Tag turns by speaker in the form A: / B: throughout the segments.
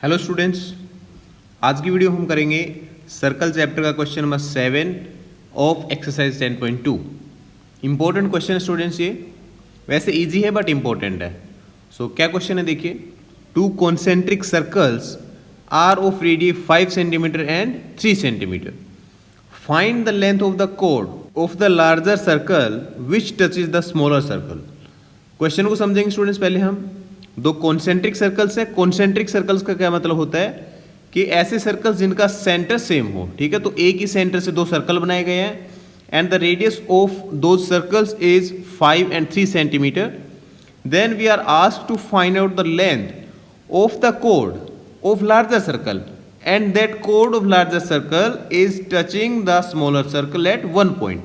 A: Hello students, आज की video हम करेंगे सर्कल चैप्टर का question number 7 of exercise 10.2। Important question है स्टूडेंट्स, ये वैसे इजी है बट इंपॉर्टेंट है। सो क्या क्वेश्चन है देखिए, two concentric circles are of radius 5 centimetre and 3 centimetre. Find the length of the कोड of the larger circle which touches the smaller circle. Question को समझेंगे स्टूडेंट्स। पहले हम दो कॉन्सेंट्रिक सर्कल्स है। कॉन्सेंट्रिक सर्कल्स का क्या मतलब होता है कि ऐसे सर्कल्स जिनका सेंटर सेम हो, ठीक है। तो एक ही सेंटर से दो सर्कल बनाए गए हैं एंड द रेडियस ऑफ दो circles is 5 and 3 centimetre. Then we are asked to find out the length of the कोड of larger circle and that code of larger circle is touching the smaller circle eight one point,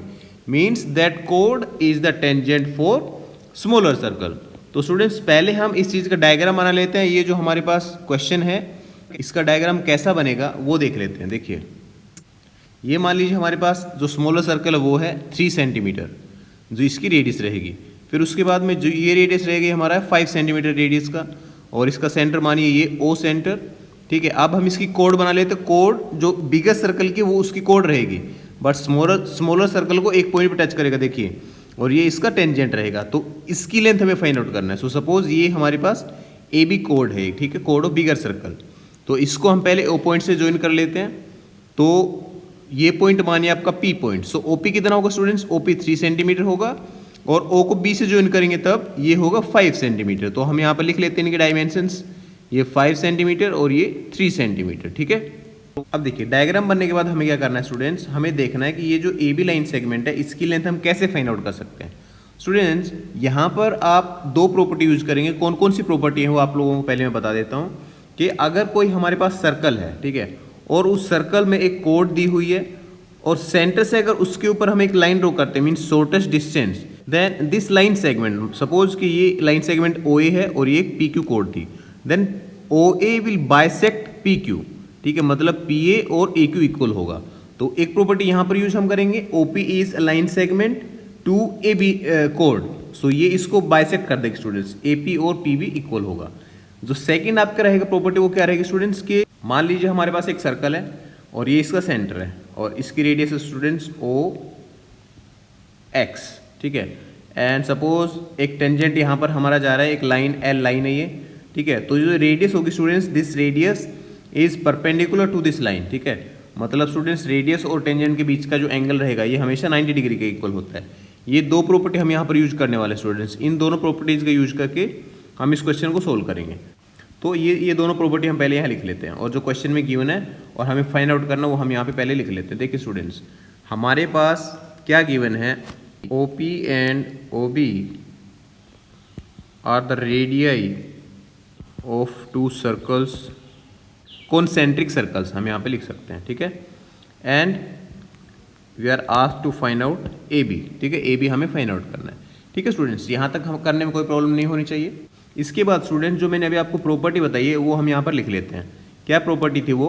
A: means that code is the tangent for smaller circle. तो students पहले हम इस चीज़ का diagram बना लेते हैं। ये जो हमारे पास क्वेश्चन है इसका डायग्राम कैसा बनेगा वो देख लेते हैं। देखिए, ये मान लीजिए हमारे पास जो स्मॉलर सर्कल है वो है 3 सेंटीमीटर, जो इसकी रेडियस रहेगी। फिर उसके बाद में जो ये रेडियस रहेगी हमारा 5 सेंटीमीटर रेडियस का, और इसका सेंटर मानिए ये ओ सेंटर, ठीक है। अब हम इसकी कोड बना लेते हैं। कोड जो बिगर सर्कल की वो उसकी कोड रहेगी, बट स्मॉलर सर्कल को एक पॉइंट पे टच करेगा, देखिए, और ये इसका टेंजेंट रहेगा। तो इसकी लेंथ हमें फाइंड आउट करना है। सो सपोज ये हमारे पास ए बी कोड है, ठीक है, कोड ऑफ बिगर सर्कल। तो इसको हम पहले ओ पॉइंट से ज्वाइन कर लेते हैं। तो ये पॉइंट मानिए आपका पी पॉइंट। सो ओ पी कितना होगा स्टूडेंट्स? ओ पी 3 सेंटीमीटर होगा, और ओ को बी से ज्वाइन करेंगे तब ये होगा 5 सेंटीमीटर। तो हम यहाँ पर लिख लेते हैं इनके डायमेंशंस, ये 5 सेंटीमीटर और ये 3 सेंटीमीटर, ठीक है। अब देखिए, डायग्राम बनने के बाद हमें क्या करना है स्टूडेंट्स, हमें देखना है कि ये जो ए बी लाइन सेगमेंट है इसकी लेंथ हम कैसे फाइंड आउट कर सकते हैं। स्टूडेंट्स यहाँ पर आप दो प्रॉपर्टी यूज करेंगे। कौन कौन सी प्रॉपर्टी है वो आप लोगों को पहले मैं बता देता हूँ कि अगर कोई हमारे पास सर्कल है, ठीक है, और उस सर्कल में एक कोड दी हुई है और सेंटर से अगर उसके ऊपर हम एक लाइन ड्रॉ करते हैं, mean shortest distance, then this line segment, suppose कि ये लाइन सेगमेंट ओ ए है और ये एक पी क्यू कोड थी, then O A will bisect P Q, ठीक है, मतलब पी ए और ए क्यू इक्वल होगा। तो एक प्रॉपर्टी यहाँ पर यूज हम करेंगे, O P is line segment to A B कोड। सो ये इसको बाइसेक्ट कर देगा स्टूडेंट्स, ए पी और पी बी इक्वल होगा। जो सेकंड आपका रहेगा प्रॉपर्टी वो क्या रहेगी स्टूडेंट्स के, मान लीजिए हमारे पास एक सर्कल है और ये इसका सेंटर है और इसकी रेडियस है स्टूडेंट्स ओ एक्स, ठीक है, एंड सपोज एक टेंजेंट यहाँ पर हमारा जा रहा है, एक लाइन एल लाइन है ये, ठीक है। तो जो रेडियस होगी students, this radius is perpendicular to this line, ठीक है। मतलब स्टूडेंट्स रेडियस और टेंजेंट के बीच का जो एंगल रहेगा ये हमेशा 90 डिग्री के इक्वल होता है। ये दो प्रॉपर्टी हम यहाँ पर यूज करने वाले स्टूडेंट्स। इन दोनों प्रॉपर्टीज का यूज करके हम इस क्वेश्चन को सोल्व करेंगे। तो ये दोनों प्रॉपर्टी हम पहले यहाँ लिख लेते हैं, और जो क्वेश्चन में गिवन है और हमें फाइंड आउट करना वो हम यहाँ पे पहले लिख लेते हैं। देखिए स्टूडेंट्स, हमारे पास क्या गिवन है, O P and O B are the radii of two circles, concentric circles हम यहाँ पे लिख सकते हैं, ठीक है। And we are asked to find out A B, ठीक है, ए बी हमें फाइंड आउट करना है, ठीक है स्टूडेंट्स। यहाँ तक हम करने में कोई प्रॉब्लम नहीं होनी चाहिए। इसके बाद स्टूडेंट जो मैंने अभी आपको प्रॉपर्टी बताई है वो हम यहाँ पर लिख लेते हैं। क्या प्रॉपर्टी थी वो,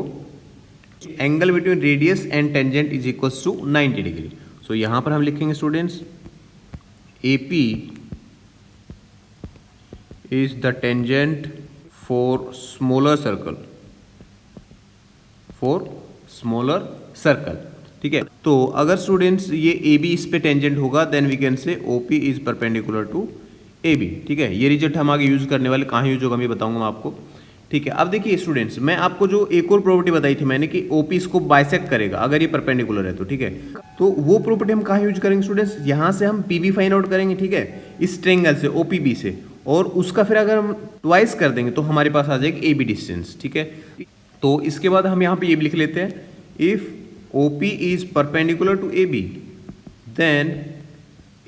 A: angle between radius and tangent is equals to 90 degree. So यहाँ पर हम लिखेंगे students, A P is the tangent for smaller circle, for smaller circle, ठीक है। तो अगर स्टूडेंट्स ये ए बी इस पे टेंजेंट होगा then we can say O P is perpendicular to A B, ठीक है। ये रिजल्ट हम आगे यूज करने वाले, कहाँ यूज होगा मैं बताऊंगा मैं आपको, ठीक है। अब देखिए स्टूडेंट्स, मैं आपको जो एक और प्रॉपर्टी बताई थी मैंने कि ओ पी इसको बाइसेक्ट करेगा अगर ये परपेंडिकुलर है तो, ठीक है। तो वो प्रॉपर्टी हम कहाँ यूज करेंगे स्टूडेंट्स, यहाँ से हम पी बी फाइंड आउट करेंगे, ठीक है, इस ट्रेंगल से ओ पी बी से, और उसका फिर अगर हम ट्वाइस कर देंगे तो हमारे पास आ जाएगी ए बी डिस्टेंस, ठीक है। तो इसके बाद हम यहाँ पे ये भी लिख लेते हैं, if O P is perpendicular to A B then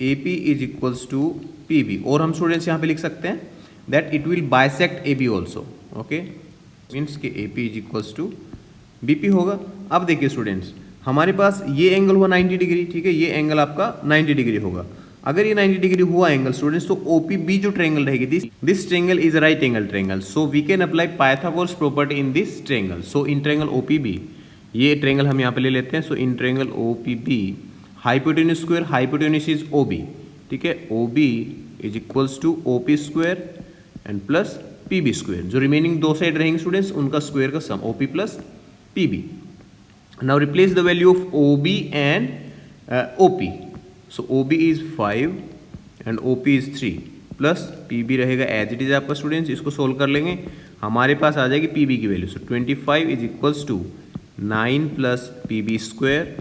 A: A P is equals to P B, और हम स्टूडेंट्स यहाँ पे लिख सकते हैं that it will bisect A B also, okay, means कि A P is equals to B P होगा। अब देखिए स्टूडेंट्स, हमारे पास ये एंगल हुआ 90 डिग्री, ठीक है, ये एंगल आपका 90 डिग्री होगा। अगर ये 90 डिग्री हुआ एंगल स्टूडेंट्स, तो ओ पी बी जो ट्रेंगल रहेगी, this triangle is right angle triangle, so we can apply Pythagoras property in this triangle. So in triangle O P B, ये ट्रेंगल हम यहाँ पे ले लेते हैं। So in triangle O P B, hypotenuse square, hypotenuse is O B, ठीक है, O B is equals to O P square and plus PB square. जो रिमेनिंग दो साइड रहेंगे स्टूडेंट्स उनका स्क्वायर का sum OP plus PB। Now replace the value of OB and OP। So OB is 5 and OP is 3 plus PB रहेगा as it is आपका students. इसको solve कर लेंगे, हमारे पास आ जाएगी PB की value. So 25 is equals to 9 plus PB square.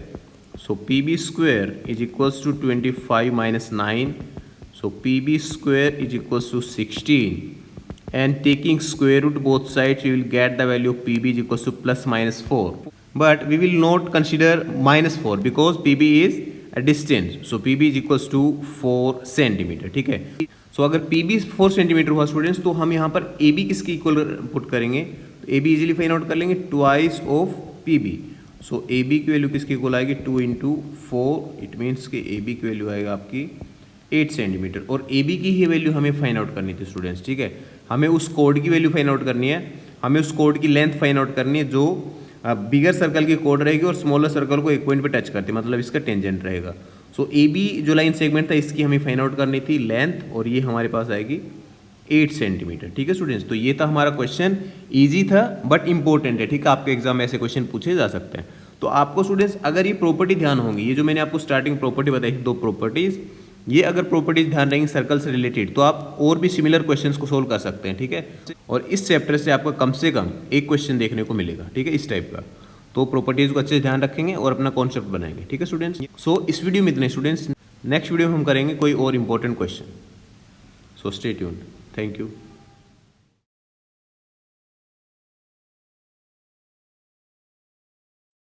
A: So PB square is equals to 25 minus 9। So PB square is equals to 16 and taking square root both sides we will get the value of PB is equals to plus minus 4, but we will not consider minus 4 because PB is a distance, so PB is equals to 4 centimeter। ठीक है, so अगर PB 4 centimetre हुआ students तो हम यहाँ पर AB किसके equal put करेंगे, तो AB इजीली फाइंड आउट कर लेंगे twice of PB। So AB की वैल्यू किसकी इक्वल आएगी 2 इंटू 4, इट मीन्स कि AB की वैल्यू आएगा आपकी 8 सेंटीमीटर। और AB की ही वैल्यू हमें फाइंड आउट करनी थी स्टूडेंट्स। ठीक है, हमें उस कोड की वैल्यू फाइंड आउट करनी है, हमें उस कोड की लेंथ फाइंड आउट करनी है जो बिगर सर्कल की कोड रहेगी और स्मॉलर सर्कल को एक पॉइंट पे टच करती है, मतलब इसका टेंजेंट रहेगा। सो AB जो लाइन सेगमेंट था इसकी हमें फाइंड आउट करनी थी लेंथ, और ये हमारे पास आएगी 8 सेंटीमीटर। ठीक है स्टूडेंट्स, तो ये था हमारा क्वेश्चन। ईजी था बट इंपॉर्टेंट है। ठीक है, आपके एग्जाम में ऐसे क्वेश्चन पूछे जा सकते हैं। तो आपको स्टूडेंट्स अगर ये प्रॉपर्टी ध्यान होंगी, ये जो मैंने आपको स्टार्टिंग प्रॉपर्टी बताई थी, 2 प्रॉपर्टीज, ये अगर प्रॉपर्टीज ध्यान रहेंगी सर्कल से रिलेटेड तो आप और भी सिमिलर क्वेश्चंस को सोल्व कर सकते हैं। ठीक है, और इस चैप्टर से आपको कम से कम एक क्वेश्चन देखने को मिलेगा। ठीक है, इस टाइप का। तो प्रॉपर्टीज को अच्छे से ध्यान रखेंगे और अपना कॉन्सेप्ट बनाएंगे। ठीक है स्टूडेंट्स, सो इस वीडियो में इतने स्टूडेंट्स, नेक्स्ट वीडियो में हम करेंगे कोई और important question. So stay tuned, thank you.